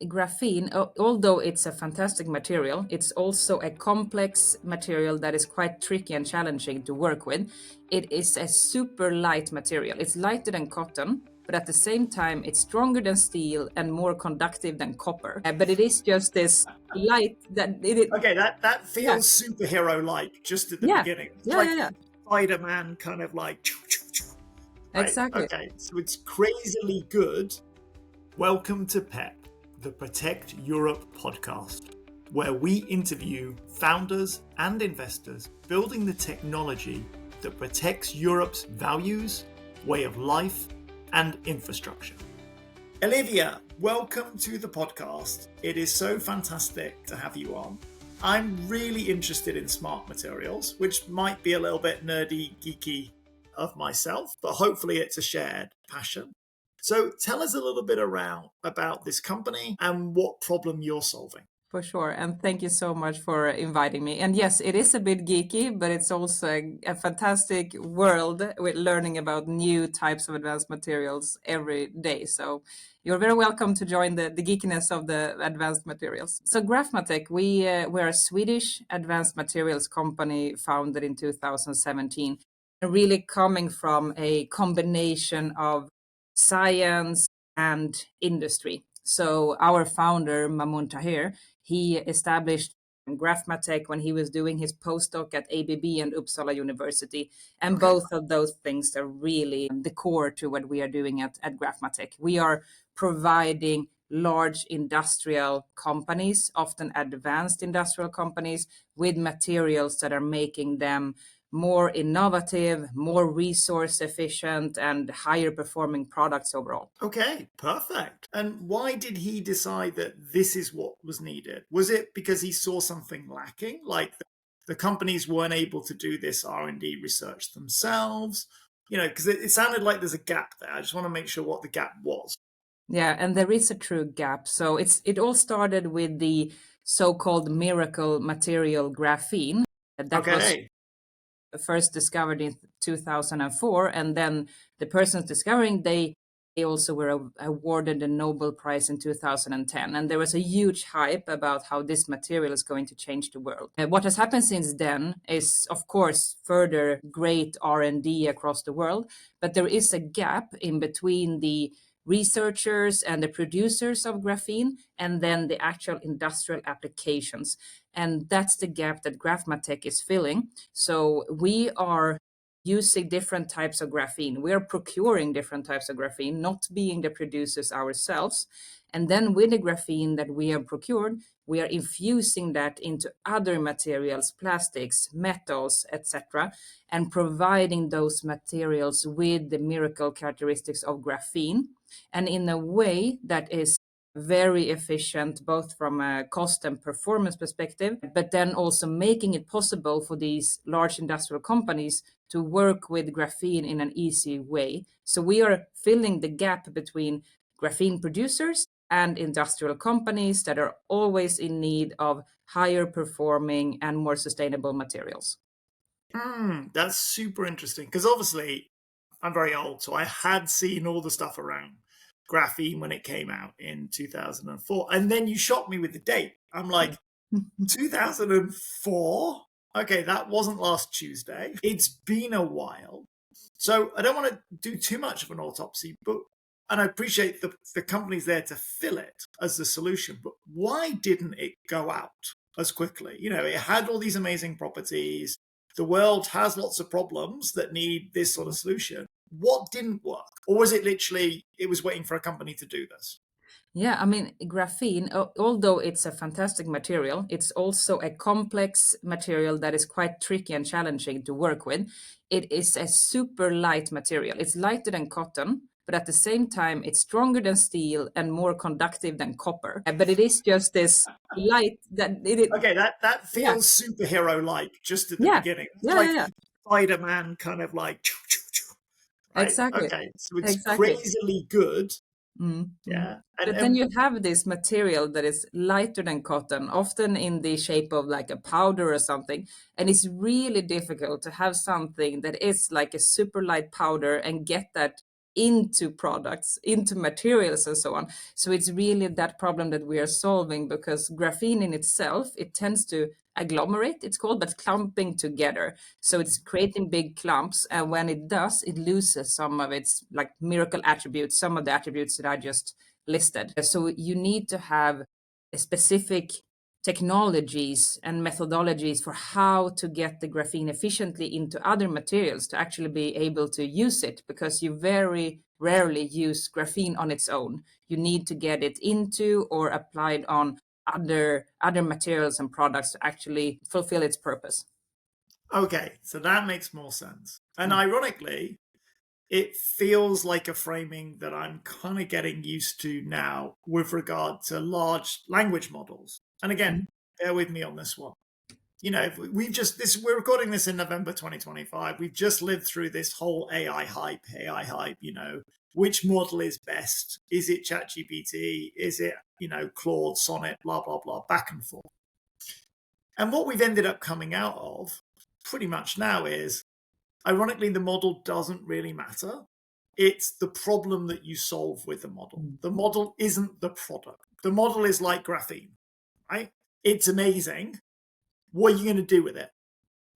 Graphene, although it's a fantastic material, it's also a complex material that is quite tricky and challenging to work with. It is a super light material. It's lighter than cotton, but at the same time, it's stronger than steel and more conductive than copper. But it is just this light that Okay, that yeah, feels superhero-like just at the yeah, beginning. It's yeah, like yeah, yeah, Spider-Man kind of like, right? exactly. Okay, so it's crazily good. Welcome to PEP, the Protect Europe podcast, where we interview founders and investors building the technology that protects Europe's values, way of life, and infrastructure. Olivia, welcome to the podcast. It is so fantastic to have you on. I'm really interested in smart materials, which might be a little bit nerdy, geeky of myself, but hopefully it's a shared passion. So tell us a little bit about this company and what problem you're solving. For sure. And thank you so much for inviting me. And yes, it is a bit geeky, but it's also a fantastic world with learning about new types of advanced materials every day. So you're very welcome to join the geekiness of the advanced materials. So Graphmatech, we're a Swedish advanced materials company founded in 2017, and really coming from a combination of science and industry. So our founder, Mamun Tahir, he established Graphmatech when he was doing his postdoc at ABB and Uppsala University. And Okay. both of those things are really the core to what we are doing at Graphmatech. We are providing large industrial companies, often advanced industrial companies, with materials that are making them more innovative, more resource efficient, and higher performing products overall. Okay, perfect. And why did he decide that this is what was needed? Was it because he saw something lacking, like the companies weren't able to do this R&D research themselves? Because it sounded like there's a gap there. I just want to make sure what the gap was. Yeah, and there is a true gap. So it all started with the so-called miracle material graphene that was Okay. first discovered in 2004, and then the persons discovering they also were awarded the Nobel Prize in 2010, and there was a huge hype about how this material is going to change the world. What has happened since then is, of course, further great R&D across the world, but there is a gap in between the researchers and the producers of graphene and then the actual industrial applications. And that's the gap that Graphmatech is filling. So we are using different types of graphene. We are procuring different types of graphene, not being the producers ourselves. And then with the graphene that we have procured, we are infusing that into other materials, plastics, metals, etc., and providing those materials with the miracle characteristics of graphene, and in a way that is very efficient, both from a cost and performance perspective, but then also making it possible for these large industrial companies to work with graphene in an easy way. So we are filling the gap between graphene producers and industrial companies that are always in need of higher performing and more sustainable materials. That's super interesting because obviously I'm very old, so I had seen all the stuff around graphene when it came out in 2004. And then you shocked me with the date. I'm like, 2004? Okay, that wasn't last Tuesday. It's been a while. So I don't want to do too much of an autopsy, and I appreciate the company's there to fill it as the solution, but why didn't it go out as quickly? It had all these amazing properties. The world has lots of problems that need this sort of solution. What didn't work? Or was it literally, it was waiting for a company to do this? Yeah, I mean, graphene, although it's a fantastic material, it's also a complex material that is quite tricky and challenging to work with. It is a super light material. It's lighter than cotton, but at the same time, it's stronger than steel and more conductive than copper. But it is just this light that Okay, that yeah, feels superhero-like just at the yeah, beginning. It's yeah, yeah, like yeah, Spider-Man kind of like, right? exactly, Okay, so it's exactly. crazily good. Mm. Yeah. And, But then and you have this material that is lighter than cotton, often in the shape of like a powder or something. And it's really difficult to have something that is like a super light powder and get that into products, into materials and so on. So it's really that problem that we are solving, because graphene in itself, it tends to agglomerate, it's called, but clumping together. So it's creating big clumps, and when it does, it loses some of its like miracle attributes, some of the attributes that I just listed. So you need to have a specific technologies and methodologies for how to get the graphene efficiently into other materials to actually be able to use it, because you very rarely use graphene on its own. You need to get it into or applied on other materials and products to actually fulfill its purpose. Okay, so that makes more sense. And Mm. ironically, it feels like a framing that I'm kind of getting used to now with regard to large language models. And again, bear with me on this one. You know, we're recording this in November 2025. We've just lived through this whole AI hype, you know, which model is best? Is it ChatGPT? Is it, you know, Claude, Sonnet, blah, blah, blah, back and forth. And what we've ended up coming out of pretty much now is, ironically, the model doesn't really matter. It's the problem that you solve with the model. The model isn't the product. The model is like graphene, right? It's amazing. What are you going to do with it?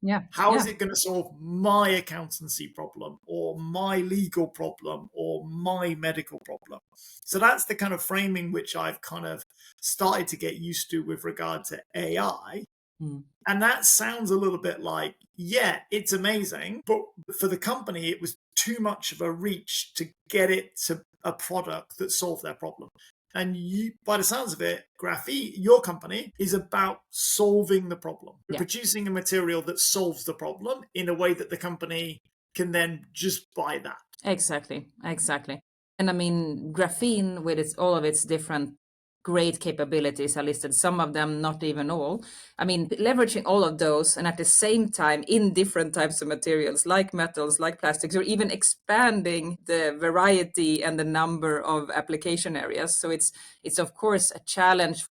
Yeah. How is it going to solve my accountancy problem or my legal problem or my medical problem? So that's the kind of framing which I've kind of started to get used to with regard to AI. And that sounds a little bit like, yeah, it's amazing, but for the company, it was too much of a reach to get it to a product that solved their problem. And you, by the sounds of it, Graphene, your company, is about solving the problem. You're producing a material that solves the problem in a way that the company can then just buy that. Exactly. And I mean, graphene with all of its different great capabilities are listed, some of them not even all. I mean, leveraging all of those and at the same time in different types of materials like metals, like plastics, or even expanding the variety and the number of application areas. So it's of course a challenge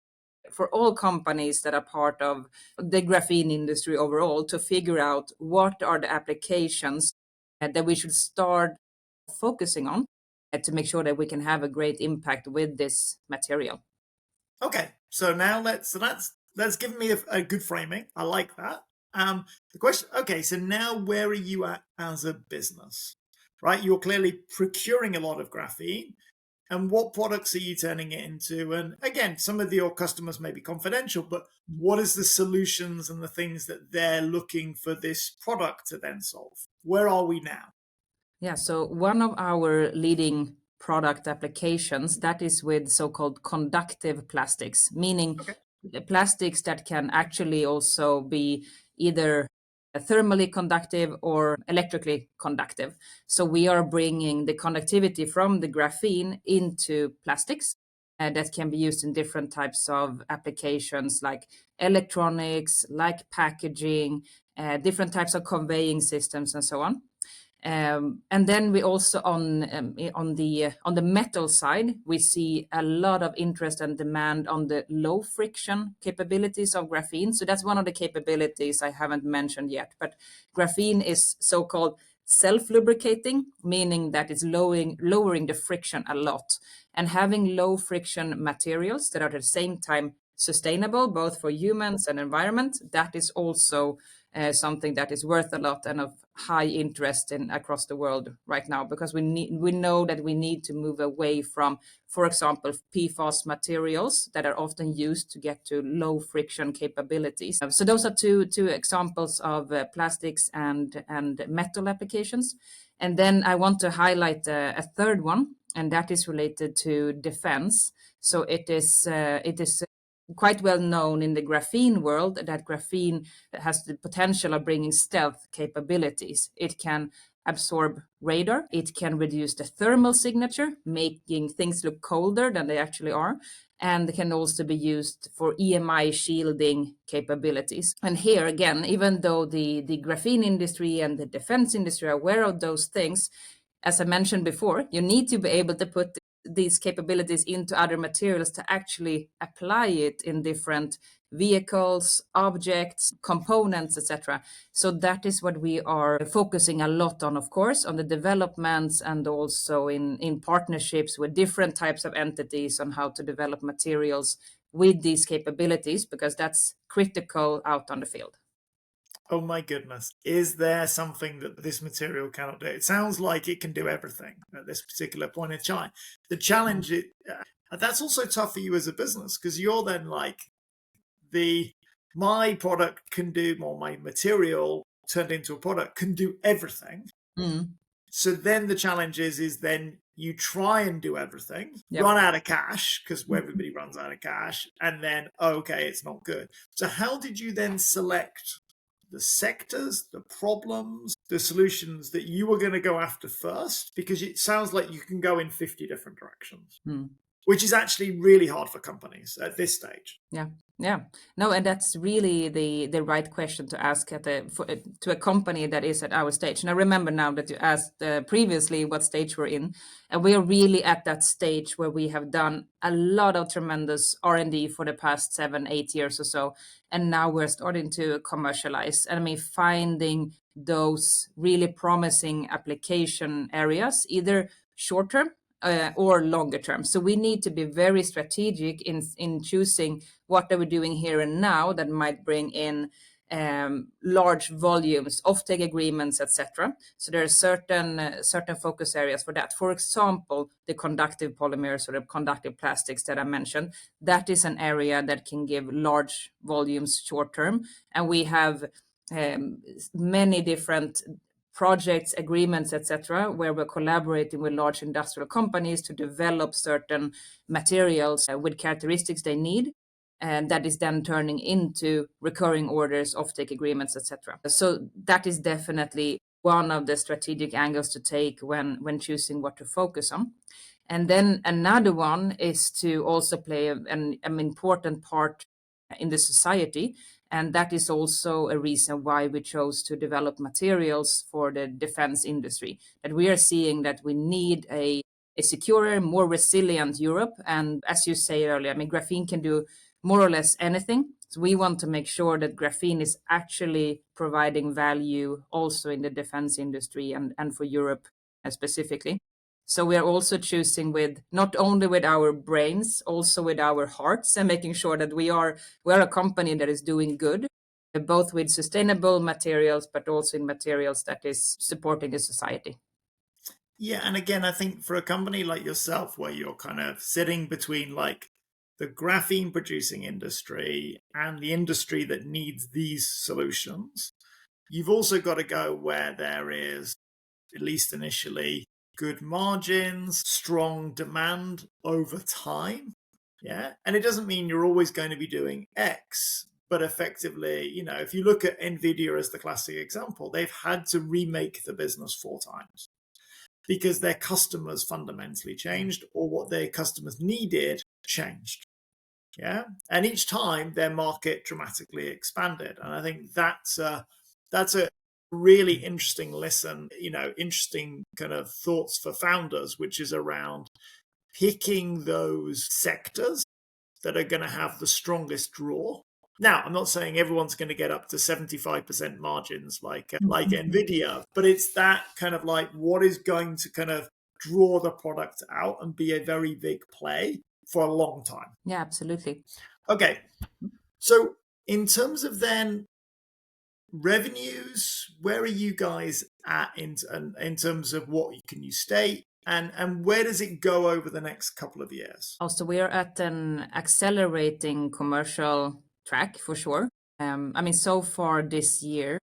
for all companies that are part of the graphene industry overall to figure out what are the applications that we should start focusing on to make sure that we can have a great impact with this material. Okay, so now that's given me a good framing. I like that. The question, okay, so now where are you at as a business, right? You're clearly procuring a lot of graphene, and what products are you turning it into? And again, some of your customers may be confidential, but what is the solutions and the things that they're looking for this product to then solve? Where are we now? Yeah, so one of our leading product applications that is with so-called conductive plastics, meaning plastics that can actually also be either thermally conductive or electrically conductive. So we are bringing the conductivity from the graphene into plastics that can be used in different types of applications like electronics, like packaging, different types of conveying systems and so on. And then we also on the metal side, we see a lot of interest and demand on the low friction capabilities of graphene. So that's one of the capabilities I haven't mentioned yet. But graphene is so-called self-lubricating, meaning that it's lowering the friction a lot. And having low friction materials that are at the same time sustainable, both for humans and environment, that is also something that is worth a lot and of high interest in across the world right now, because we know that we need to move away from, for example, PFAS materials that are often used to get to low friction capabilities. So those are two examples of plastics and metal applications. And then I want to highlight a third one, and that is related to defense. So it is quite well known in the graphene world that graphene has the potential of bringing stealth capabilities. It can absorb radar, it can reduce the thermal signature, making things look colder than they actually are, and can also be used for EMI shielding capabilities. And here again, even though the graphene industry and the defense industry are aware of those things, as I mentioned before, you need to be able to put these capabilities into other materials to actually apply it in different vehicles, objects, components, etc. So that is what we are focusing a lot on, of course, on the developments and also in partnerships with different types of entities on how to develop materials with these capabilities, because that's critical out on the field. Oh my goodness. Is there something that this material cannot do? It sounds like it can do everything at this particular point in time. The challenge is, that's also tough for you as a business, because you're then like, my product can do more, my material turned into a product can do everything. So then the challenge is then you try and do everything, run out of cash, because everybody runs out of cash, and then, okay, it's not good. So how did you then select the sectors, the problems, the solutions that you were going to go after first? Because it sounds like you can go in 50 different directions, which is actually really hard for companies at this stage. Yeah. No, and that's really the right question to ask to a company that is at our stage. And I remember now that you asked previously what stage we're in, and we are really at that stage where we have done a lot of tremendous R&D for the past 7-8 years or so, and now we're starting to commercialize. And I mean, finding those really promising application areas, either short term or longer term. So we need to be very strategic in choosing what are we doing here and now that might bring in large volumes, offtake agreements, etc. So there are certain focus areas for that. For example, the conductive polymers or the conductive plastics that I mentioned, that is an area that can give large volumes short term, and we have many different projects, agreements, etc., where we're collaborating with large industrial companies to develop certain materials with characteristics they need, and that is then turning into recurring orders, offtake agreements, etc. So that is definitely one of the strategic angles to take when choosing what to focus on. And then another one is to also play an important part in the society. And that is also a reason why we chose to develop materials for the defense industry. That we are seeing that we need a securer, more resilient Europe. And as you say earlier, I mean, graphene can do more or less anything. So we want to make sure that graphene is actually providing value also in the defense industry and for Europe specifically. So we are also choosing with not only with our brains, also with our hearts, and making sure that we're a company that is doing good, both with sustainable materials, but also in materials that is supporting the society. Yeah, and again, I think for a company like yourself, where you're kind of sitting between like the graphene producing industry and the industry that needs these solutions, you've also got to go where there is, at least initially, good margins, strong demand over time. Yeah. And it doesn't mean you're always going to be doing X, but effectively, if you look at Nvidia as the classic example, they've had to remake the business 4 times because their customers fundamentally changed, or what their customers needed changed. Yeah. And each time their market dramatically expanded. And I think that's a really interesting lesson, interesting kind of thoughts for founders, which is around picking those sectors that are going to have the strongest draw. Now, I'm not saying everyone's going to get up to 75% margins like Nvidia, but it's that kind of like what is going to kind of draw the product out and be a very big play for a long time. Yeah, absolutely. Okay. So in terms of then revenues, where are you guys at in terms of what can you state, and where does it go over the next couple of years? Also, we are at an accelerating commercial track for sure. I mean, so far this year,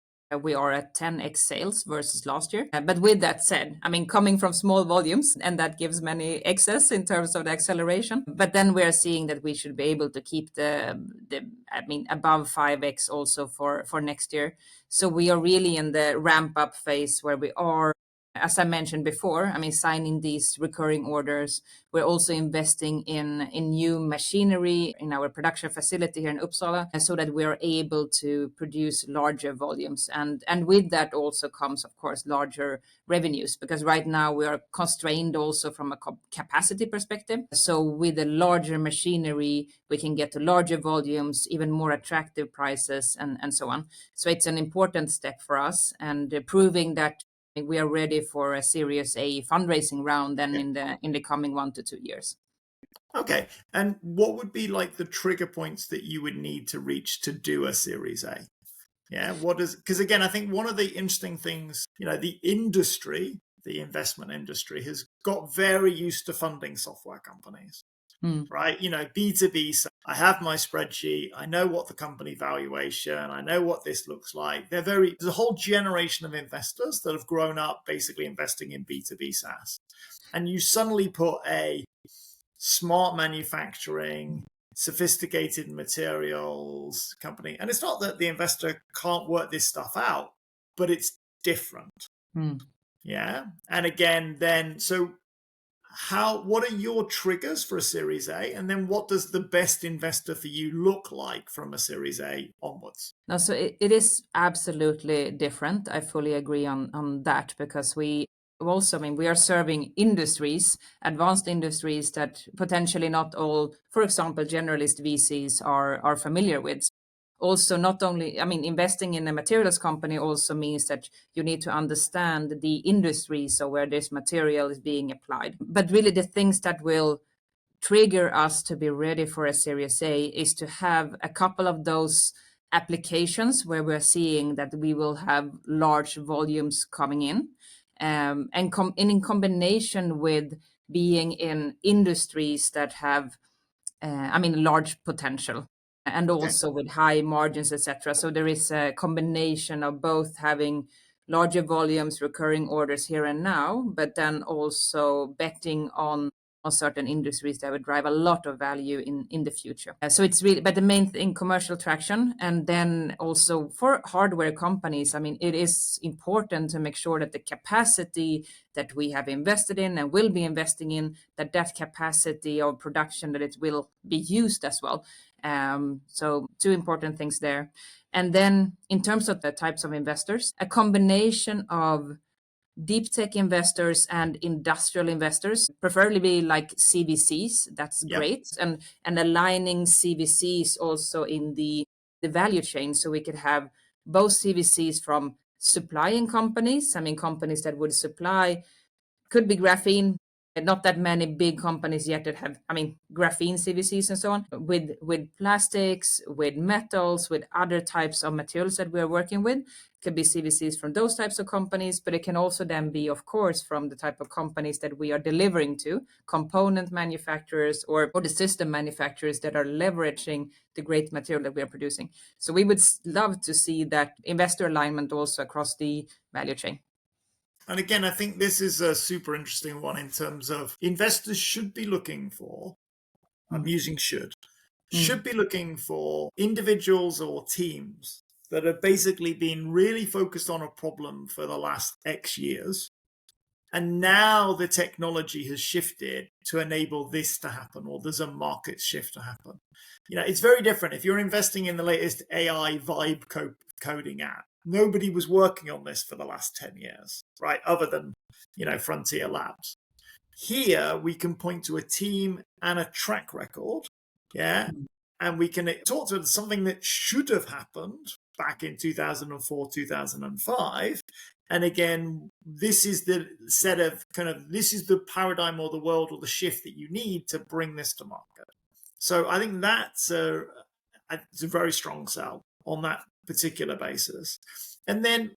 we are at 10x sales versus last year. But with that said, I mean, coming from small volumes, and that gives many excess in terms of the acceleration. But then we are seeing that we should be able to keep above 5x also for next year. So we are really in the ramp up phase where we are as I mentioned before, I mean, signing these recurring orders. We're also investing in new machinery in our production facility here in Uppsala, so that we are able to produce larger volumes. And with that also comes, of course, larger revenues, because right now we are constrained also from a capacity perspective. So with a larger machinery, we can get to larger volumes, even more attractive prices, and so on. So it's an important step for us, and proving that we are ready for a Series A fundraising round then in the coming 1 to 2 years. Okay. And what would be like the trigger points that you would need to reach to do a Series A? Yeah. Because again, I think one of the interesting things, the industry, the investment industry has got very used to funding software companies. Right? B2B, I have my spreadsheet. I know what the company valuation, I know what this looks like. There's a whole generation of investors that have grown up basically investing in B2B SaaS. And you suddenly put a smart manufacturing, sophisticated materials company. And it's not that the investor can't work this stuff out, but it's different. Yeah. And again, then, so what are your triggers for a Series A? And then what does the best investor for you look like from a Series A onwards? No, so it is absolutely different. I fully agree on that, because we also, I mean, we are serving industries, advanced industries that potentially not all, for example, generalist VCs are familiar with. Also, not only, I mean, investing in a materials company also means that you need to understand the industry, so where this material is being applied. But really, the things that will trigger us to be ready for a Series A is to have a couple of those applications where we're seeing that we will have large volumes coming in, and in combination with being in industries that have, I mean, large potential, and also with high margins, etc. So there is a combination of both having larger volumes, recurring orders here and now, but then also betting on certain industries that would drive a lot of value in the future. So it's really, but the main thing, commercial traction. And then also for hardware companies, I mean, it is important to make sure that the capacity that we have invested in and will be investing in, that capacity of production, that it will be used as well. So two important things there. And then in terms of the types of investors, a combination of deep tech investors and industrial investors, preferably like CVCs. That's great. And aligning CVCs also in the value chain. So we could have both CVCs from supplying companies, I mean, companies that would supply, could be graphene. Not that many big companies yet that have, I mean, graphene CVCs and so on, with plastics, with metals, with other types of materials that we're working with. It could be CVCs from those types of companies, but it can also then be, of course, from the type of companies that we are delivering to, component manufacturers or the system manufacturers that are leveraging the great material that we are producing. So we would love to see that investor alignment also across the value chain. And again, I think this is a super interesting one in terms of investors should be looking for, I'm using should be looking for individuals or teams that have basically been really focused on a problem for the last X years. And now the technology has shifted to enable this to happen, or there's a market shift to happen. It's very different. If you're investing in the latest AI vibe coding app, nobody was working on this for the last 10 years, right? Other than, Frontier Labs. Here, we can point to a team and a track record, and we can talk to something that should have happened back in 2004, 2005. And again, this is the set of this is the paradigm or the world or the shift that you need to bring this to market. So I think it's a very strong sell on that particular basis. And then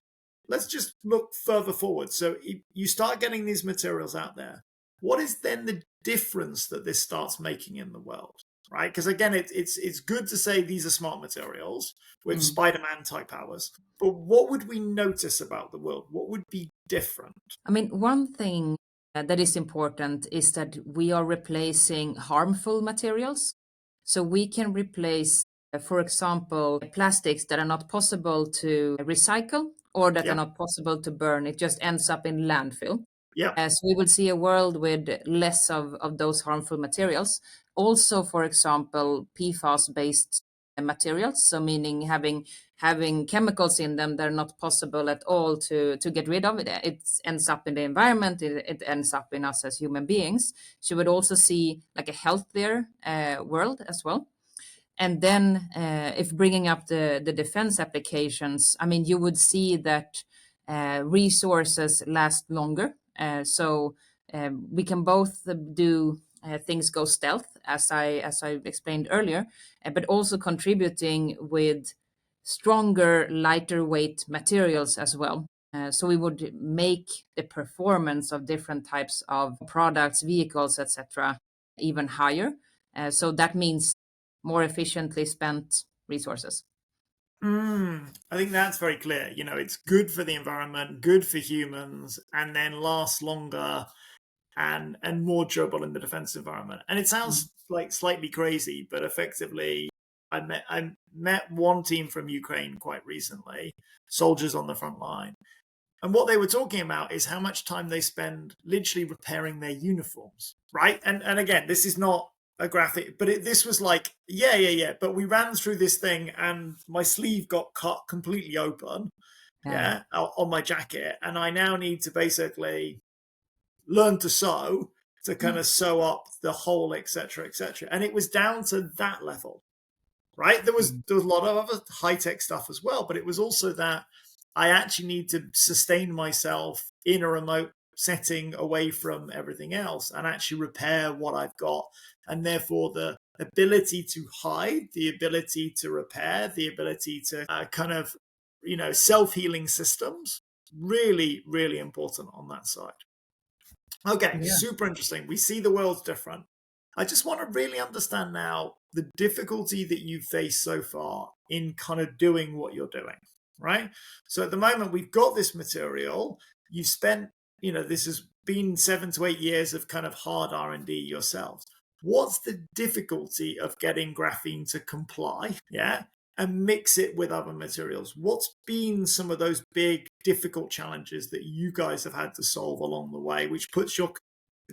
let's just look further forward. So you start getting these materials out there. What is then the difference that this starts making in the world, right? Because again, it's good to say these are smart materials with Spider-Man type powers, but what would we notice about the world? What would be different? I mean, one thing that is important is that we are replacing harmful materials. So we can replace, for example, plastics that are not possible to recycle or that are Yeah. not possible to burn. It just ends up in landfill. Yeah. So we will see a world with less of those harmful materials. Also, for example, PFAS-based materials, so meaning having chemicals in them that are not possible at all to get rid of. It ends up in the environment. It ends up in us as human beings. So you would also see like a healthier world as well. And then, if bringing up the defense applications, I mean, you would see that resources last longer. We can both do things go stealth, as I explained earlier, but also contributing with stronger, lighter weight materials as well. So we would make the performance of different types of products, vehicles, etc., even higher. So that means more efficiently spent resources. I think that's very clear. It's good for the environment, good for humans, and then lasts longer and more durable in the defense environment. And it sounds like slightly crazy, but effectively, I met one team from Ukraine quite recently, soldiers on the front line. And what they were talking about is how much time they spend literally repairing their uniforms, right? And again, this is not a graphic, but this was like, yeah. But we ran through this thing and my sleeve got cut completely open, Yeah. on my jacket. And I now need to basically learn to sew to kind of sew up the hole, etc., etc. And it was down to that level, right? There was a lot of other high tech stuff as well, but it was also that I actually need to sustain myself in a remote setting away from everything else and actually repair what I've got. And therefore, the ability to hide, the ability to repair, the ability to self-healing systems, really, really important on that side. Okay, Yeah. super interesting. We see the world's different. I just want to really understand now the difficulty that you've faced so far in kind of doing what you're doing, right? So at the moment, we've got this material. You've spent, this has been 7 to 8 years of kind of hard R&D yourselves. What's the difficulty of getting graphene to comply? Yeah. And mix it with other materials. What's been some of those big, difficult challenges that you guys have had to solve along the way, which puts your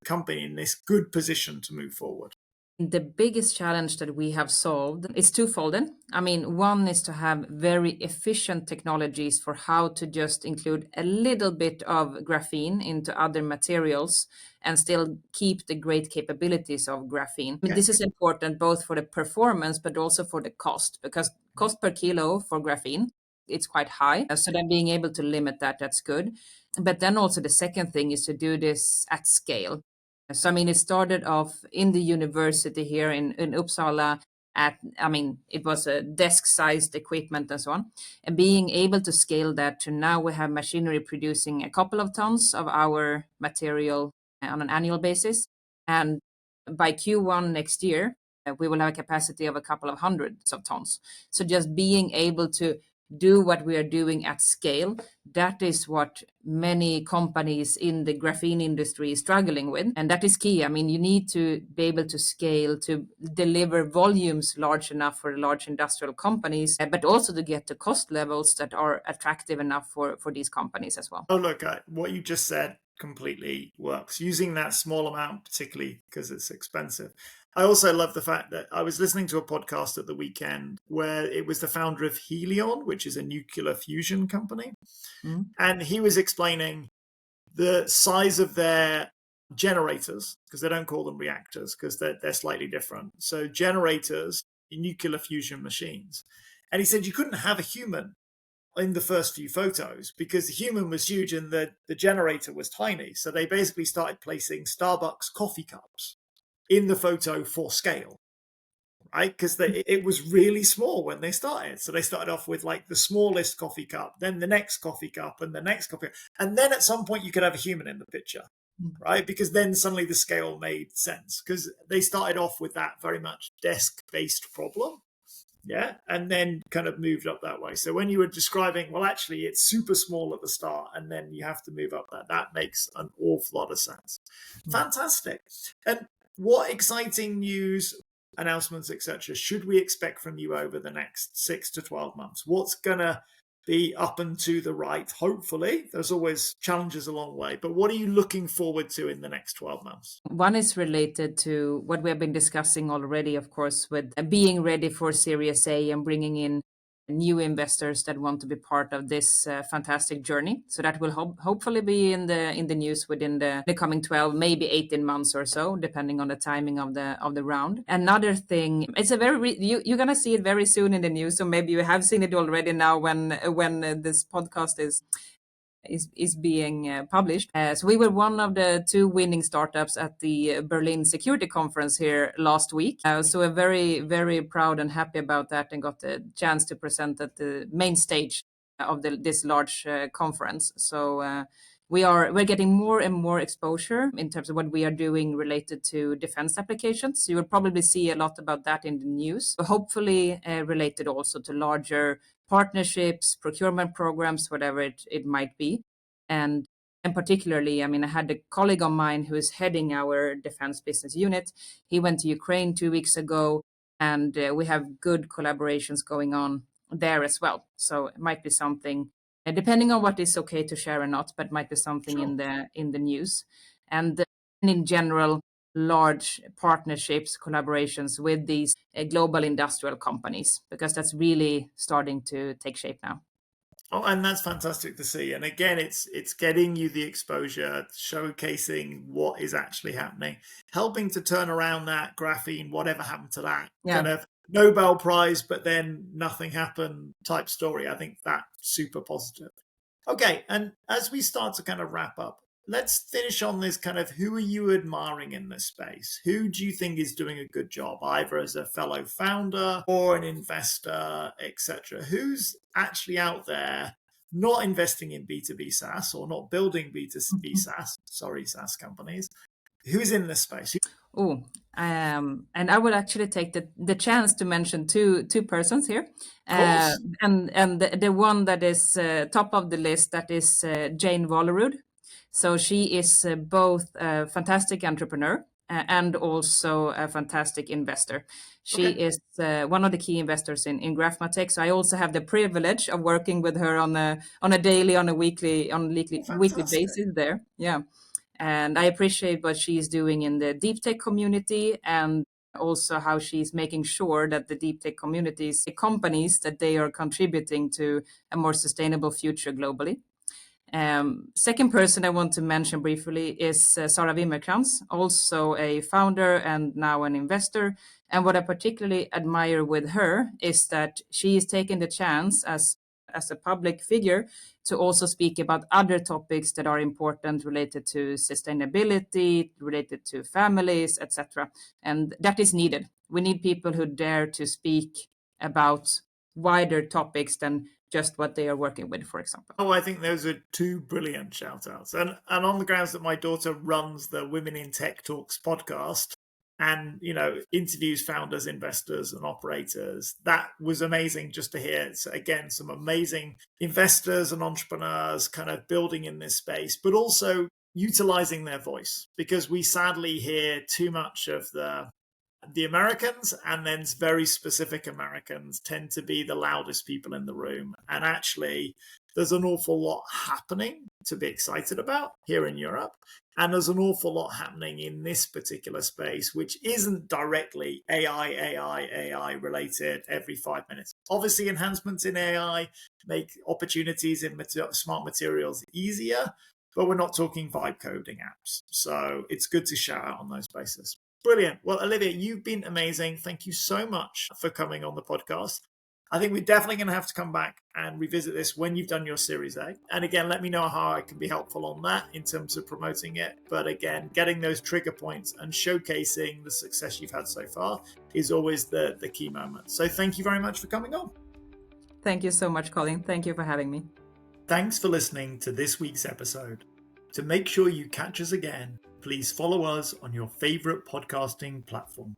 company in this good position to move forward? The biggest challenge that we have solved is twofold. I mean, one is to have very efficient technologies for how to just include a little bit of graphene into other materials and still keep the great capabilities of graphene. I mean, this is important both for the performance but also for the cost, because cost per kilo for graphene, it's quite high. So then being able to limit that, that's good. But then also the second thing is to do this at scale. So, I mean, it started off in the university here in Uppsala it was a desk-sized equipment and so on. And being able to scale that to now we have machinery producing a couple of tons of our material on an annual basis. And by Q1 next year, we will have a capacity of a couple of hundreds of tons. So just being able to do what we are doing at scale, that is what many companies in the graphene industry is struggling with. And that is key. I mean, you need to be able to scale to deliver volumes large enough for large industrial companies, but also to get to cost levels that are attractive enough for these companies as well. Oh, look, what you just said completely works. Using that small amount, particularly because it's expensive. I also love the fact that I was listening to a podcast at the weekend where it was the founder of Helion, which is a nuclear fusion company. And he was explaining the size of their generators, because they don't call them reactors, because they're slightly different. So generators in nuclear fusion machines. And he said you couldn't have a human in the first few photos because the human was huge and the generator was tiny. So they basically started placing Starbucks coffee cups in the photo for scale, right? Because it was really small when they started. So they started off with like the smallest coffee cup, then the next coffee cup and the next coffee cup. And then at some point you could have a human in the picture, right? Because then suddenly the scale made sense because they started off with that very much desk-based problem. Yeah. And then kind of moved up that way. So when you were describing, well, actually, it's super small at the start and then you have to move up that makes an awful lot of sense. Fantastic. And what exciting news, announcements, etc., should we expect from you over the next 6 to 12 months? What's going to be up and to the right, hopefully. There's always challenges along the way. But what are you looking forward to in the next 12 months? One is related to what we have been discussing already, of course, with being ready for Series A and bringing in new investors that want to be part of this fantastic journey. So that will hopefully be in the news within the coming 12, maybe 18 months or so, depending on the timing of the round. Another thing, it's a very you're gonna see it very soon in the news. So maybe you have seen it already now when this podcast is being published. So we were one of the two winning startups at the Berlin Security Conference here last week. So we're very, very proud and happy about that, and got the chance to present at the main stage of this large conference. So we're getting more and more exposure in terms of what we are doing related to defense applications. You will probably see a lot about that in the news. Hopefully related also to larger partnerships, procurement programs, whatever it might be. And particularly, I mean, I had a colleague of mine who is heading our defense business unit. He went to Ukraine 2 weeks ago, and we have good collaborations going on there as well. So it might be something, depending on what is okay to share or not, but might be something Sure. in the news. And in general, large partnerships, collaborations with these global industrial companies, because that's really starting to take shape now. Oh, and that's fantastic to see. And again, it's getting you the exposure, showcasing what is actually happening, helping to turn around that graphene, whatever happened to that kind of Nobel Prize, but then nothing happened type story. I think that's super positive. Okay, and as we start to kind of wrap up, let's finish on this kind of, who are you admiring in this space? Who do you think is doing a good job, either as a fellow founder or an investor, etc.? Who's actually out there not investing in B2B SaaS or not building B2B SaaS, SaaS companies? Who's in this space? And I would actually take the chance to mention two persons here, Of course. and the one that is top of the list, that is Jane Wallerud. So she is both a fantastic entrepreneur and also a fantastic investor. She Okay. is one of the key investors in Graphmatech. So I also have the privilege of working with her on a daily, on a weekly weekly Fantastic. basis there. Yeah. And I appreciate what she's doing in the deep tech community, and also how she's making sure that the deep tech communities, the companies, that they are contributing to a more sustainable future globally. Second person I want to mention briefly is Sarah Wimmerkrantz, also a founder and now an investor. And what I particularly admire with her is that she is taking the chance as a public figure to also speak about other topics that are important, related to sustainability, related to families, etc. And that is needed. We need people who dare to speak about wider topics than just what they are working with, for example. Oh, I think those are two brilliant shout outs. And on the grounds that my daughter runs the Women in Tech Talks podcast and, interviews founders, investors, and operators, that was amazing just to hear. It's, again, some amazing investors and entrepreneurs kind of building in this space, but also utilizing their voice, because we sadly hear too much of the Americans, and then very specific Americans tend to be the loudest people in the room. And actually, there's an awful lot happening to be excited about here in Europe. And there's an awful lot happening in this particular space, which isn't directly AI related every 5 minutes. Obviously, enhancements in AI make opportunities in smart materials easier, but we're not talking vibe coding apps. So it's good to shout out on those bases. Brilliant. Well, Olivia, you've been amazing. Thank you so much for coming on the podcast. I think we're definitely going to have to come back and revisit this when you've done your Series A. And again, let me know how I can be helpful on that in terms of promoting it. But again, getting those trigger points and showcasing the success you've had so far is always the key moment. So thank you very much for coming on. Thank you so much, Colin. Thank you for having me. Thanks for listening to this week's episode. To make sure you catch us again, please follow us on your favorite podcasting platform.